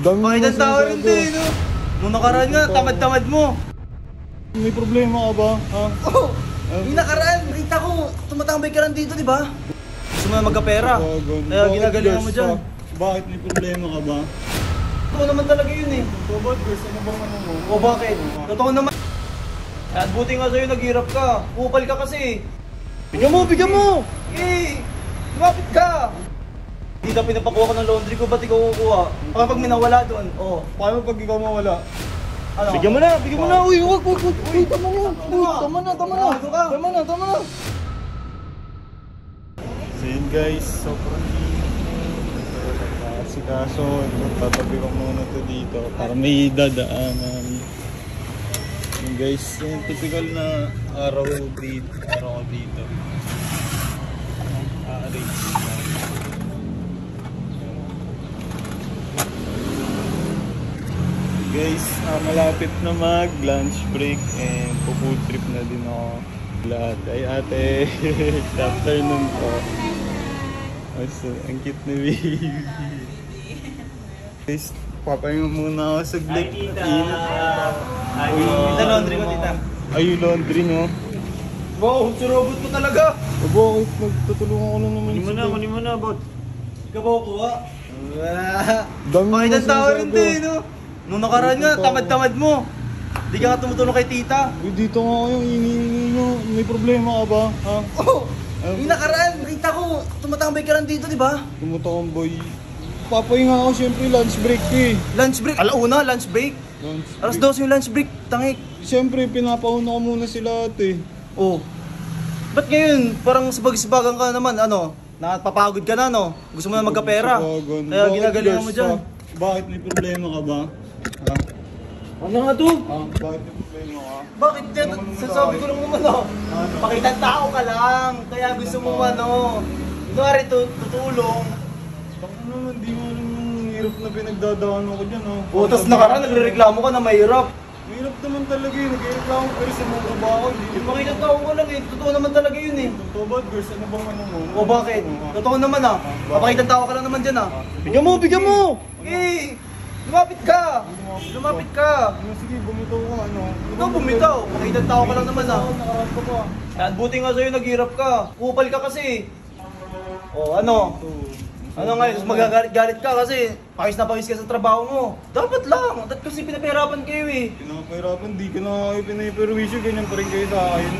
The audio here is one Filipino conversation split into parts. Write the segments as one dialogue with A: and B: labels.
A: Pakitang tao rin din, no? Nung nakaraan nga, tamad-tamad mo.
B: May problema ka ba? Ha?
A: Oo! Yung nakaraan, nakita ko, tumatambay ka lang dito, di ba? Gusto mo na magkapera. Kaya ginagalingan mo dyan.
B: Bakit may problema ka ba?
A: Totoo naman talaga yun eh.
B: Tobot, girls, ano bang ano mo?
A: O bakit? Totoo naman. At buti nga sa'yo, naghirap ka. Kupal ka kasi.
B: Bigyan mo, bigyan mo!
A: Eh! Lumapit ka! Hindi ka pinapakuha ko ng laundry ko, ba't ikaw kukuha? Pag may nawala doon, oh.
B: Paano pag ikaw mawala?
A: Ano?
B: Bigyan mo na, bigyan mo na! Uy, wag! Uy, tama na! Uy, tama na! Tama na! So yun guys, sobrang kaso tatabi ko muna to dito para may dadaanan. Yun guys, yung typical na araw ko dito. Guys, malapit na mag lunch break and food trip na din ako. Lahat ay ate. Good afternoon po. So, ang cute na baby. Guys, papahinga muna ako saglit.
A: Tita, laundry mo, tita.
B: Ay, yung laundry nyo.
A: Wow, si robot mo talaga.
B: Bakit? Magtutulungan ko lang naman.
A: Kunin mo na, bot. Ikaw ba kukuha?
B: Dami
A: Pakitang tao rin din, no? Nung nakaraan nga, tamad-tamad mo. Hindi ka nga tumutulong kay tita.
B: Uy, dito nga kayo, hinihingi nyo. May problema ka ba? Ha?
A: Oo! Yung nakaraan, nakita ko, tumatambay ka lang dito, di ba?
B: Tumutamboy. Papahinga ako, syempre, lunch break ko eh.
A: Lunch break? Alauna, lunch break? Alas 12 yung lunch break, tangik.
B: Siyempre, pinapauna ko muna sila ate.
A: Oh. Ba't ngayon, parang sabag-sabagan ka naman, ano? Napapagod ka na, no? Gusto mo na magkapera. Kaya ginagalingan mo dyan.
B: Bakit may problema ka ba? Ha?
A: Ano nga to?
B: Bakit may problema ka?
A: Bakit yan? Sasabi ko lang naman, no? Pakitang tao ka lang. Kaya gusto mo, ano? Kunwari, tutulong.
B: Baka naman, di mo alam yung hirap na pinagdadaan ako dyan, ha?
A: O, tas nakaraan, nagre-reklamo ka na mahirap.
B: Mahirap naman talaga yun. Nag-reklamo pero sa mga trabaho.
A: Pakitang tao ko lang eh. Totoo naman talaga yun eh.
B: Tobot, girls, ano bang ano mo?
A: O bakit? Totoo naman ah. Papakitang tao ka lang naman dyan ah.
B: Bigyan mo, bigyan mo!
A: Eh! Lumapit ka! Lumapit ka!
B: Sige, bumitaw ka, ano?
A: Ikaw bumitaw. Pakitang tao ka lang naman ah.
B: Nakarap ka pa.
A: At buti nga sa'yo, naghirap ka. Kupal ka kasi. O ano? Ano ngayon? Magagalit ka kasi pawis na pawis ka sa trabaho mo. Dapat lang. Dapat kasi pinapahirapan kayo eh.
B: Pinapahirapan, di ka na kayo pinaperwisyo. Ganyan pa rin kayo sa akin.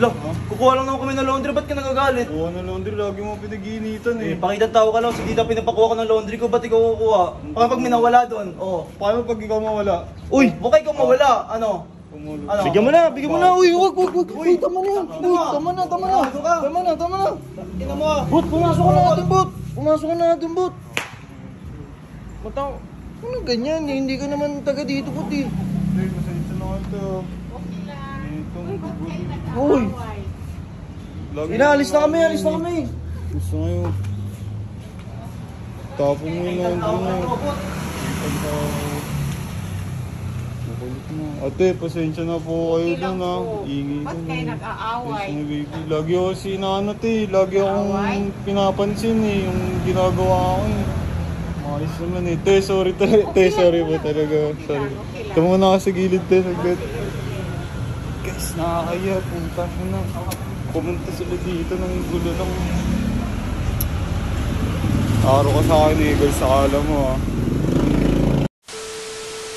A: Lo, kukuha lang naman kami ng laundry. Ba't ka nagagalit?
B: Oo, na laundry. Lagi mo pinag-iinitan eh.
A: Pakitang tao ka lang. Sige na pinapakuha ko ng laundry ko. Ba't ikaw kukuha? Pag may nawala doon. Oh.
B: Paano pag ikaw mawala?
A: Uy! Huwag kayo mawala. Ano? Ano?
B: Bigyan mo na, bigyan mo na. Uy, wag. Uy, tama na yan. Uy, tama na. Tama na.
A: Tingnan mo ah.
B: Bot, pumasok ka na natin, Bot. Pumasok ka na natin, Bot. Mataw. Ano ganyan? Hindi ka naman taga dito, Bot eh. Hindi, masayit na ito.
C: Okay lang.
B: Uy.
A: Alis na kami.
B: Gusto ngayon. Tapon mo yung laundry mo. Makulit mo. Ate, pasensya na po kayo doon ha. Iingi ko.
C: Ba't kayo nag-aaway?
B: Lagi ako sinanat eh. Lagi akong pinapansin eh. Yung ginagawa ko eh. Maayos naman eh. Te, sorry po talaga. Sorry. Ito muna ka sa gilid te. Saglit. Guys, nakakaya. Punta ko na. Pumunta sila dito ng gulo lang. Araw ka sa akin eh. Guys, akala mo ha.